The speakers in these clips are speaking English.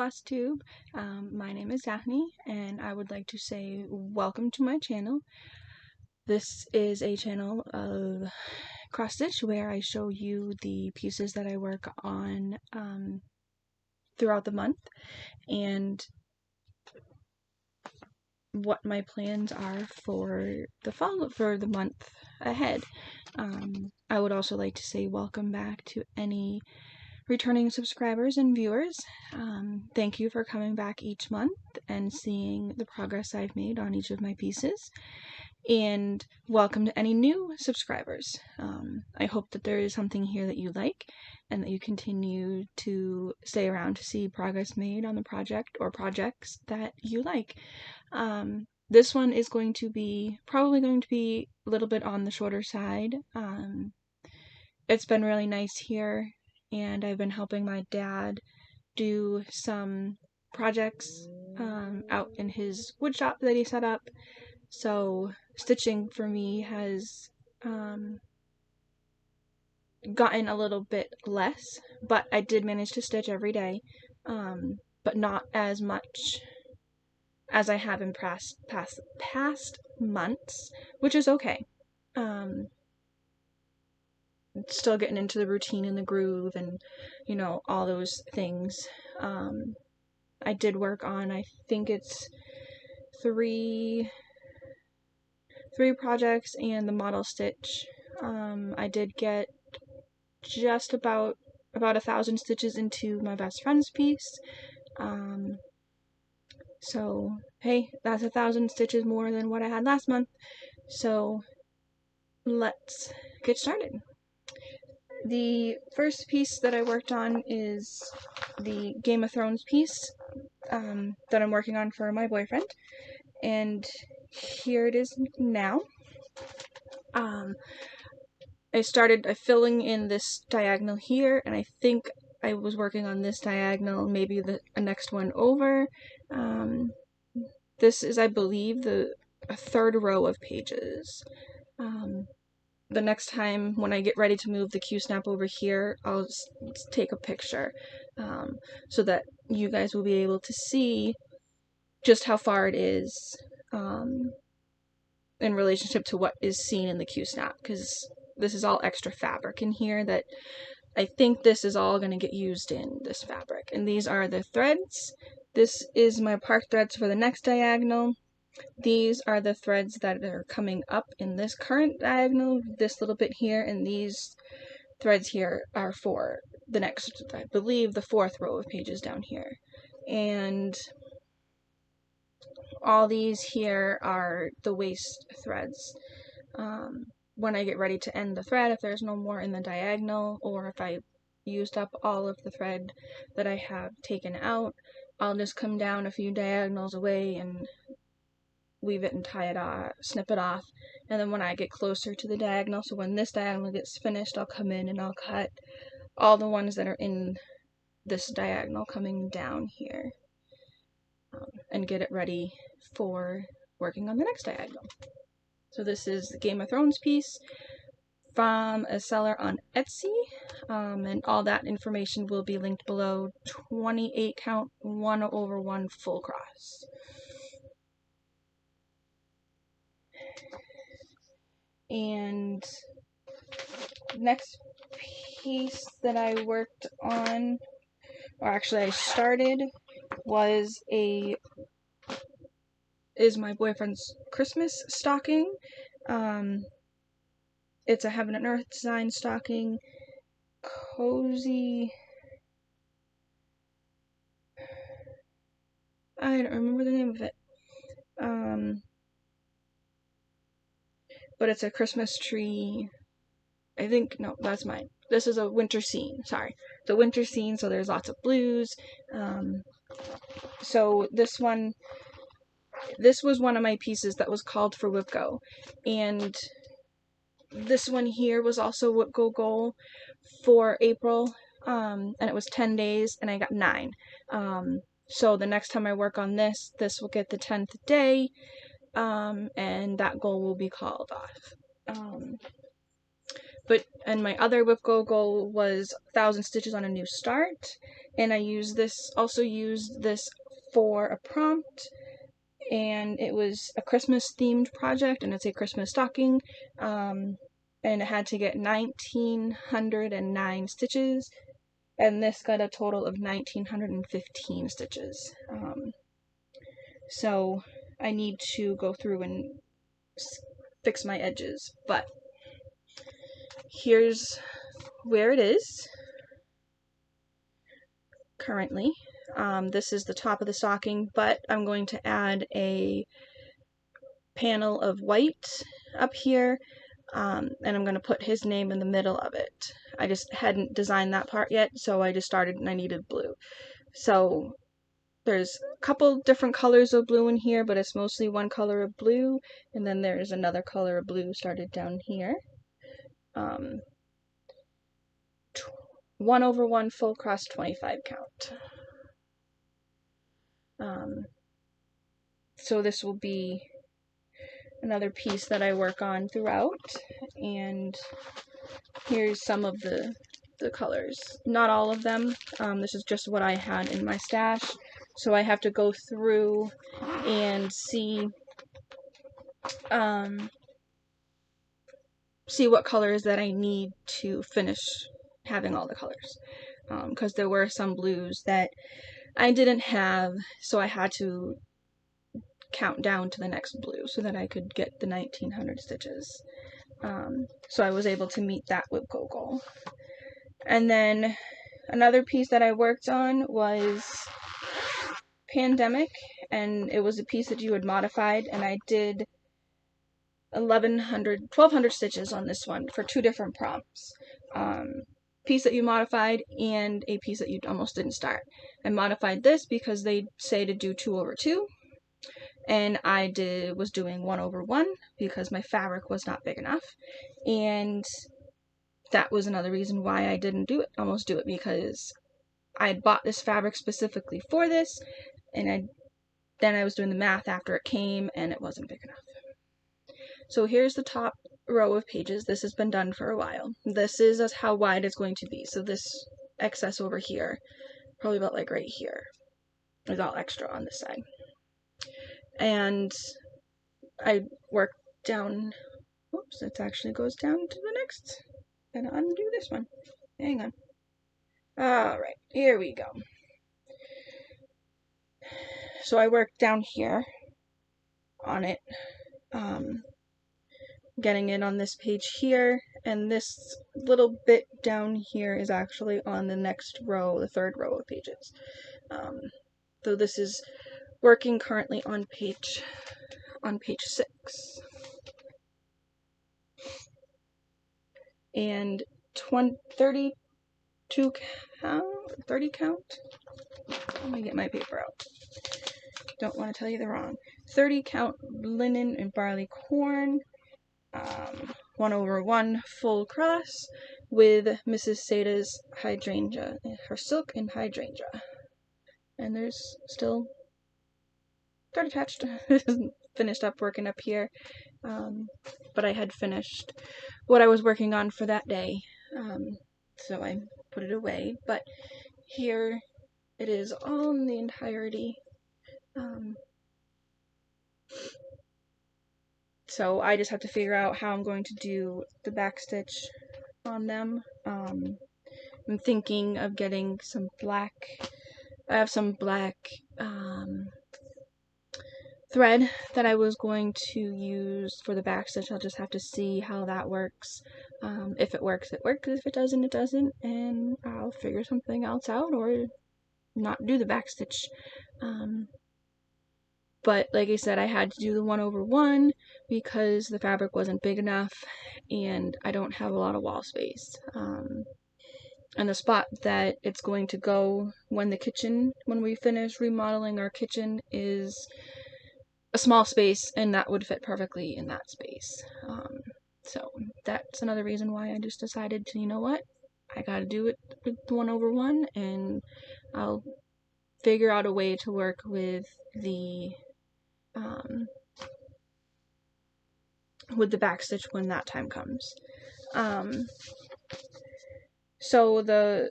Flosstube. My name is Daphne, and I would like to say welcome to my channel. This is a channel of cross stitch where I show you the pieces that I work on throughout the month and what my plans are for the month ahead. I would also like to say welcome back to any returning subscribers and viewers. Thank you for coming back each month and seeing the progress I've made on each of my pieces. And welcome to any new subscribers. I hope that there is something here that you like and that you continue to stay around to see progress made on the project or projects that you like. This one is probably going to be a little bit on the shorter side. It's been really nice here, and I've been helping my dad do some projects out in his wood shop that he set up. So stitching for me has gotten a little bit less, but I did manage to stitch every day, but not as much as I have in past months, which is okay. Still getting into the routine and the groove and, you know, all those things. I did work on, I think it's three projects and the model stitch. I did get just about 1,000 stitches into my best friend's piece. So hey, that's 1,000 stitches more than what I had last month. So let's get started. The first piece that I worked on is the Game of Thrones piece that I'm working on for my boyfriend, and here it is now. I started filling in this diagonal here, and I think I was working on this diagonal, maybe the next one over. This is, I believe, a third row of pages. The next time when I get ready to move the Q-snap over here, I'll just take a picture so that you guys will be able to see just how far it is in relationship to what is seen in the Q-snap, because this is all extra fabric in here that I think this is all going to get used in this fabric. And these are the threads. This is my park threads for the next diagonal. These are the threads that are coming up in this current diagonal, this little bit here, and these threads here are for the next, I believe, the fourth row of pages down here. And all these here are the waist threads. When I get ready to end the thread, if there's no more in the diagonal, or if I used up all of the thread that I have taken out, I'll just come down a few diagonals away and weave it and tie it off, snip it off, and then when I get closer to the diagonal, so when this diagonal gets finished, I'll come in and I'll cut all the ones that are in this diagonal coming down here and get it ready for working on the next diagonal. So this is the Game of Thrones piece from a seller on Etsy, and all that information will be linked below. 28 count, 1/1 full cross. And next piece that I worked on, or actually I started, is my boyfriend's Christmas stocking. It's a Heaven and Earth design stocking, cozy. I don't remember the name of it. But it's a Christmas tree. I think, no, that's mine. This is a winter scene, sorry. The winter scene, so there's lots of blues. So this was one of my pieces that was called for Whip Go. And this one here was also Whip Go goal for April. And it was 10 days, and I got 9. So the next time I work on this will get the 10th day. And that goal will be called off. And my other Whip Go goal was 1,000 stitches on a new start, and I also used this for a prompt, and it was a Christmas themed project, and it's a Christmas stocking, and it had to get 1909 stitches, and this got a total of 1915 stitches. So I need to go through and fix my edges, but here's where it is currently. This is the top of the stocking, but I'm going to add a panel of white up here, and I'm going to put his name in the middle of it. I just hadn't designed that part yet, so I just started and I needed blue. So there's a couple different colors of blue in here, but it's mostly one color of blue, and then there's another color of blue started down here. 1/1 full cross 25 count. So this will be another piece that I work on throughout, and here's some of the colors. Not all of them. This is just what I had in my stash, so I have to go through and see what colors that I need to finish having all the colors, because there were some blues that I didn't have, so I had to count down to the next blue so that I could get the 1900 stitches. So I was able to meet that whip goal. And then another piece that I worked on was Pandemic, and it was a piece that you had modified, and I did 1,200 stitches on this one for 2 different prompts. Piece that you modified and a piece that you almost didn't start. I modified this because they say to do 2/2, and I was doing 1/1 because my fabric was not big enough, and that was another reason why I didn't almost do it, because I had bought this fabric specifically for this, and then I was doing the math after it came, and it wasn't big enough. So here's the top row of pages. This has been done for a while. This is how wide it's going to be. So this excess over here, probably about like right here, is all extra on this side. And I work down, whoops, it actually goes down to the next. Gotta undo this one. Hang on. Alright, here we go. So I work down here on it, getting it on this page here, and this little bit down here is actually on the next row, the 3rd row of pages. So this is working currently on page 6. And 32 count, 30 count? Let me get my paper out. Don't want to tell you the wrong. 30 count linen and barley corn. 1/1 full cross with Mrs. Sada's hydrangea, her silk and hydrangea. And there's still thread attached. Finished up working up here, but I had finished what I was working on for that day, so I put it away. But here it is all in the entirety. So I just have to figure out how I'm going to do the back stitch on them. I'm thinking of getting some black. I have some black thread that I was going to use for the back stitch. I'll just have to see how that works. If it works, it works. If it doesn't, it doesn't. And I'll figure something else out or not do the back stitch. But like I said, I had to do the 1/1 because the fabric wasn't big enough and I don't have a lot of wall space. And the spot that it's going to go when we finish remodeling our kitchen, is a small space, and that would fit perfectly in that space. So that's another reason why I just decided to, you know what, I gotta do it with the 1/1, and I'll figure out a way to work with the back stitch when that time comes. So the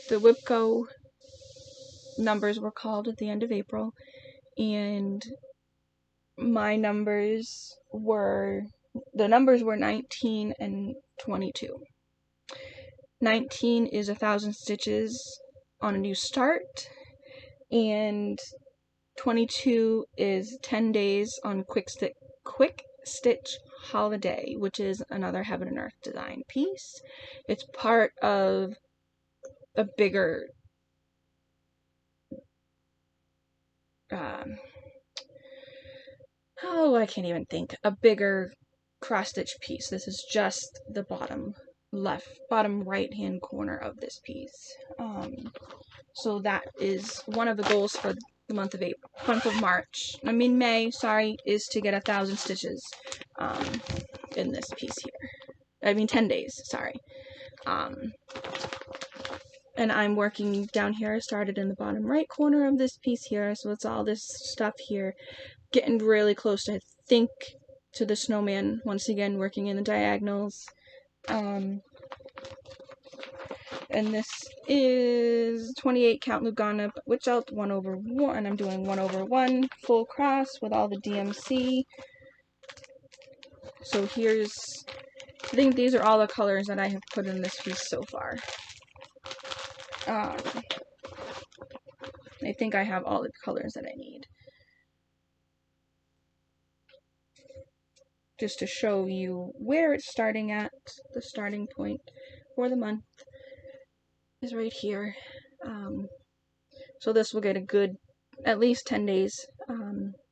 the Whipco numbers were called at the end of April, and my numbers were 19 and 22. 19 is 1,000 stitches on a new start, and 22 is 10 days on quick stitch holiday, which is another Heaven and Earth design piece. It's part of a bigger I can't even think. A bigger cross stitch piece. This is just the bottom right hand corner of this piece. So that is one of the goals for the month of May, sorry, is to get 1,000 stitches in this piece here. 10 days, sorry. And I'm working down here. I started in the bottom right corner of this piece here, so it's all this stuff here. Getting really close, I think, to the snowman, once again, working in the diagonals. And this is 28 count Lugana, which out 1/1. I'm doing 1/1 full cross with all the DMC. So here's, I think these are all the colors that I have put in this piece so far. I think I have all the colors that I need. Just to show you where it's starting at, the starting point for the month is right here. So this will get a good, at least 10 days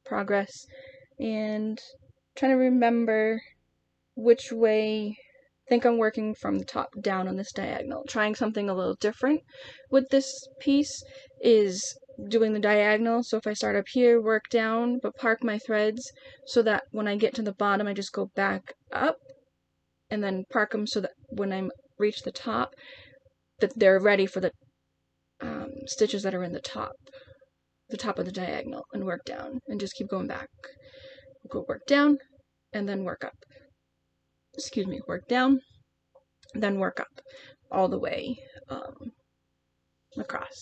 progress. And trying to remember which way. I think I'm working from the top down on this diagonal. Trying something a little different with this piece is doing the diagonal. So if I start up here, work down, but park my threads so that when I get to the bottom, I just go back up and then park them so that when I reach the top, that they're ready for the stitches that are in the top of the diagonal, and work down and just keep going back. Go work down and then work up. Excuse me, work down, then work up all the way across.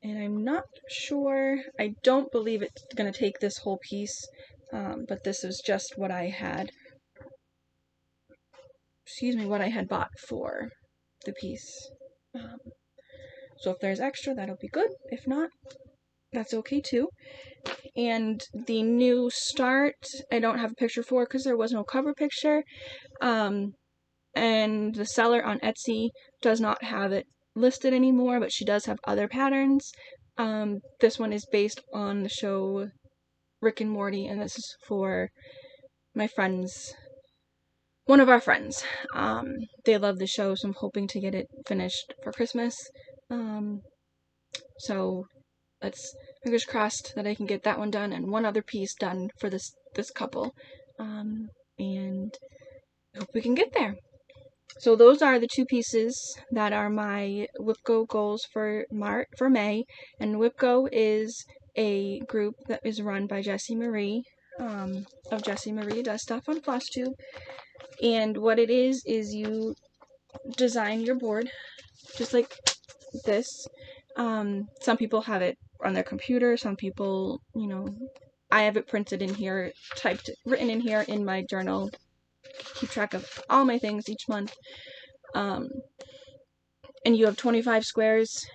And I'm not sure, I don't believe it's going to take this whole piece, but this is just what I had, what I had bought for the piece. So if there's extra, that'll be good. If not, that's okay too. And the new start, I don't have a picture for because there was no cover picture. And the seller on Etsy does not have it listed anymore, but she does have other patterns. This one is based on the show Rick and Morty, and this is for my friends, one of our friends. They love the show, so I'm hoping to get it finished for Christmas. So let's fingers crossed that I can get that one done and one other piece done for this couple. And I hope we can get there. So those are the two pieces that are my Whipco goals for May. And Whipco is a group that is run by Jessie Marie, of Jessie Marie Does Stuff on Flosstube. And what it is you design your board just like this. Some people have it on their computer, some people, I have it printed in here, written in here in my journal. Keep track of all my things each month. And you have 25 squares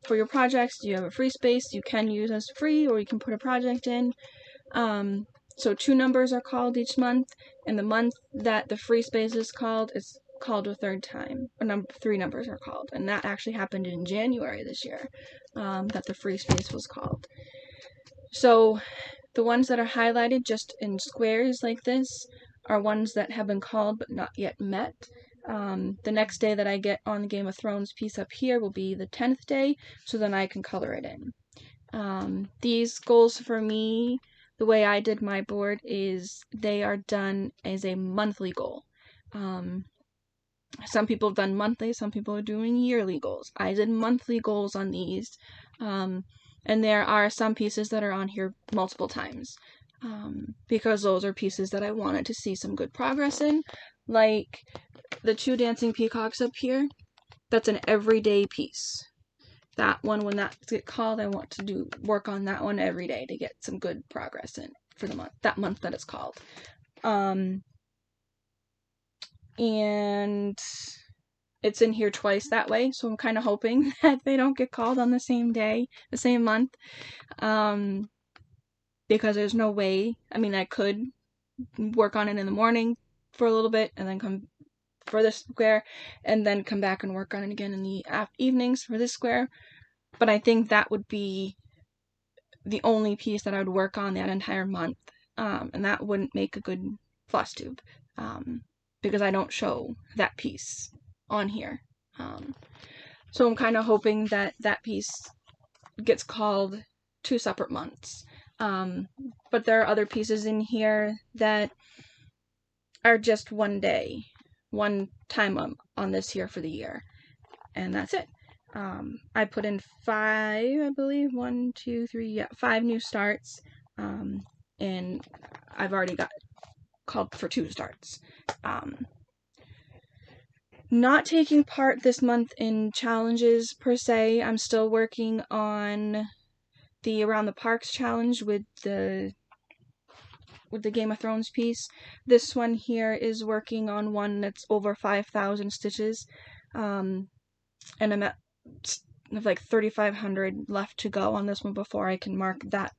for your projects. You have a free space you can use as free, or you can put a project in. So 2 numbers are called each month, and the month that the free space is called a third time. 3 numbers are called, and that actually happened in January this year, that the free space was called. So the ones that are highlighted just in squares like this are ones that have been called but not yet met. The next day that I get on the Game of Thrones piece up here will be the 10th day, so then I can color it in. These goals for me, the way I did my board is they are done as a monthly goal. Some people have done monthly, some people are doing yearly goals. I did monthly goals on these, and there are some pieces that are on here multiple times, because those are pieces that I wanted to see some good progress in, like the 2 dancing peacocks up here. that's an everyday piece. That one, when that gets called, I want to work on that one every day to get some good progress in for the month, that month that it's called. And it's in here twice that way, so I'm kind of hoping that they don't get called on the same day, the same month, because there's no way. I mean, I could work on it in the morning for a little bit and then come for this square and then come back and work on it again in the evenings for this square, but I think that would be the only piece that I would work on that entire month, and that wouldn't make a good Flosstube, because I don't show that piece on here. So I'm kind of hoping that that piece gets called 2 separate months. But there are other pieces in here that are just one day, one time on this here for the year, and that's it. I put in 5, I believe, 1, 2, 3, 5 new starts, and I've already got called for 2 starts. Not taking part this month in challenges per se. I'm still working on the Around the Parks challenge with the Game of Thrones piece. This one here is working on one that's over 5,000 stitches, and I'm at like 3,500 left to go on this one before I can mark that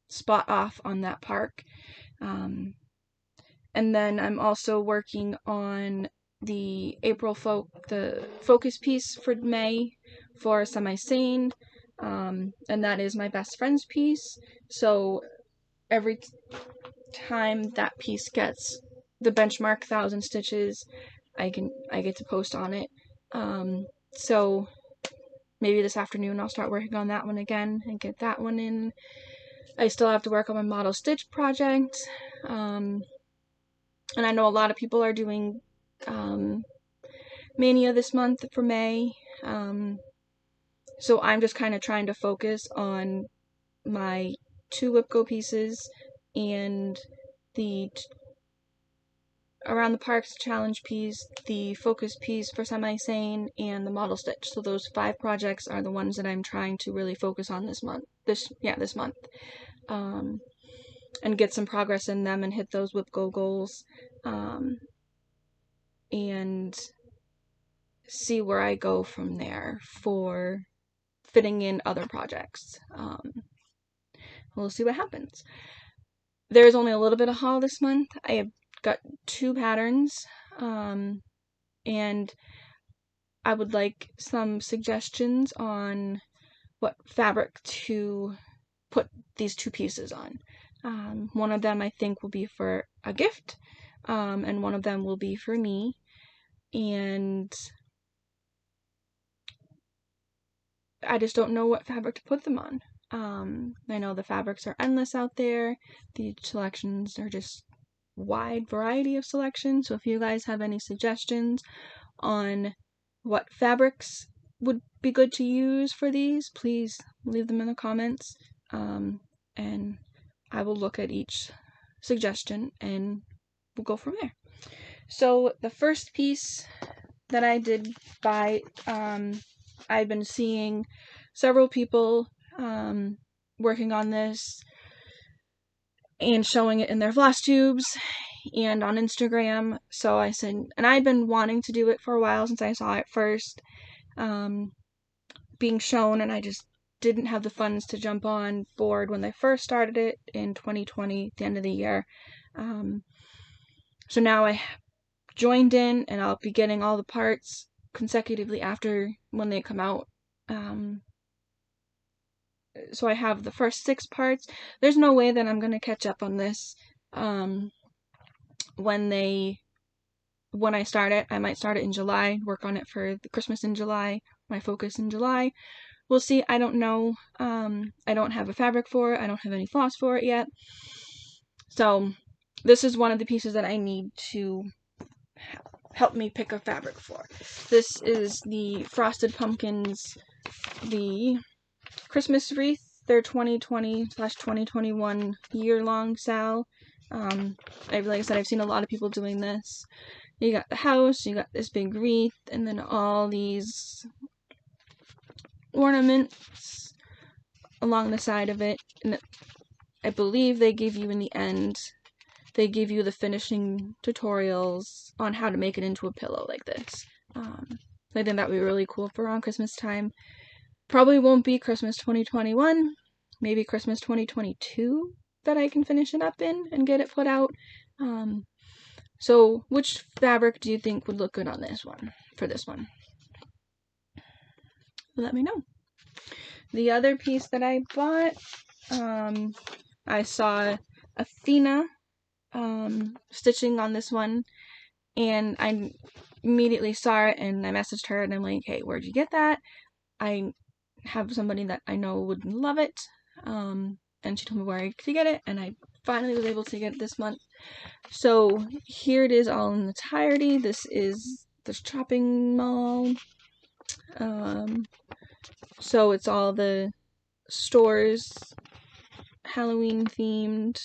spot off on that park. And then I'm also working on the the focus piece for May for Semi-Sane, and that is my best friend's piece. So every time that piece gets the benchmark 1,000 stitches, I get to post on it. So maybe this afternoon I'll start working on that one again and get that one in. I still have to work on my model stitch project. And I know a lot of people are doing Mania this month for May. So I'm just kind of trying to focus on my 2 WIPGO pieces and the Around the Parks challenge piece, the focus piece for Semi-Sane, and the model stitch. So those 5 projects are the ones that I'm trying to really focus on this month. This month. And get some progress in them and hit those WIPGO goals. And see where I go from there for fitting in other projects. We'll see what happens. There's only a little bit of haul this month. I have got 2 patterns, and I would like some suggestions on what fabric to put these 2 pieces on. One of them I think will be for a gift, and one of them will be for me, and I just don't know what fabric to put them on. I know the fabrics are endless out there. The selections are just wide variety of selections. So if you guys have any suggestions on what fabrics would be good to use for these, please leave them in the comments. And I will look at each suggestion and we'll go from there. So the first piece that I did buy, I've been seeing several people working on this and showing it in their Flosstubes and on Instagram. So I said, and I've been wanting to do it for a while since I saw it first being shown, and I just didn't have the funds to jump on board when they first started it in 2020, at the end of the year. So now I joined in, and I'll be getting all the parts consecutively after when they come out. So I have the first 6 parts. There's no way that I'm going to catch up on this when I start it. I might start it in July, work on it for the Christmas in July, my focus in July. We'll see. I don't know. I don't have a fabric for it. I don't have any floss for it yet. So this is one of the pieces that I need to help me pick a fabric for. This is the Frosted Pumpkins, the Christmas wreath, their 2020/2021 year-long sale. Like I said, I've seen a lot of people doing this, You got the house, you got this big wreath, and then all these ornaments along the side of it. And I believe they give you in the end, they give you the finishing tutorials on how to make it into a pillow like this. I think that would be really cool for around Christmas time. Probably won't be Christmas 2021, maybe Christmas 2022 that I can finish it up in and get it put out. So which fabric do you think would look good on this one, for this one? Let me know. The other piece that I bought, I saw Athena stitching on this one, and I immediately saw it and I messaged her and I'm like, hey, where'd you get that? I have somebody that I know would love it, and she told me where I could get it, and I finally was able to get it this month. So here it is all in entirety. This is the shopping mall. So it's all the stores, Halloween themed.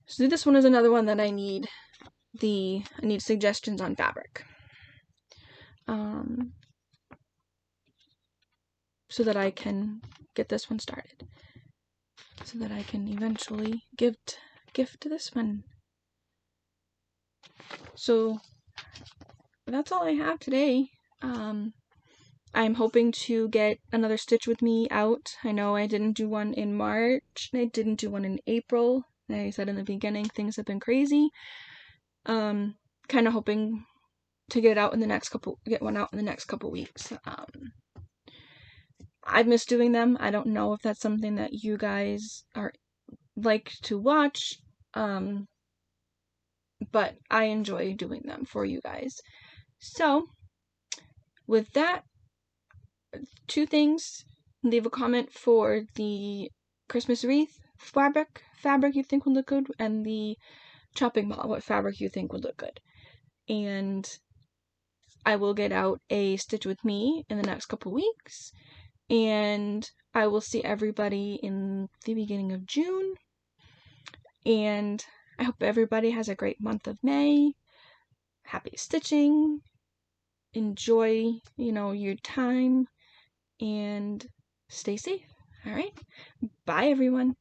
So this one is another one that I need suggestions on fabric. So that I can get this one started. So that I can eventually gift this one. So that's all I have today. I'm hoping to get another Stitch With Me out. I know I didn't do one in March, and I didn't do one in April. Like I said in the beginning, things have been crazy. Kind of hoping to get one out in the next couple weeks. I miss doing them. I don't know if that's something that you guys like to watch, but I enjoy doing them for you guys. So, with that, 2 things. Leave a comment for the Christmas wreath fabric you think would look good, and the chopping ball, what fabric you think would look good. And I will get out a Stitch With Me in the next couple weeks, and I will see everybody in the beginning of June. And I hope everybody has a great month of May. Happy stitching. Enjoy, your time, and stay safe. All right. Bye, everyone.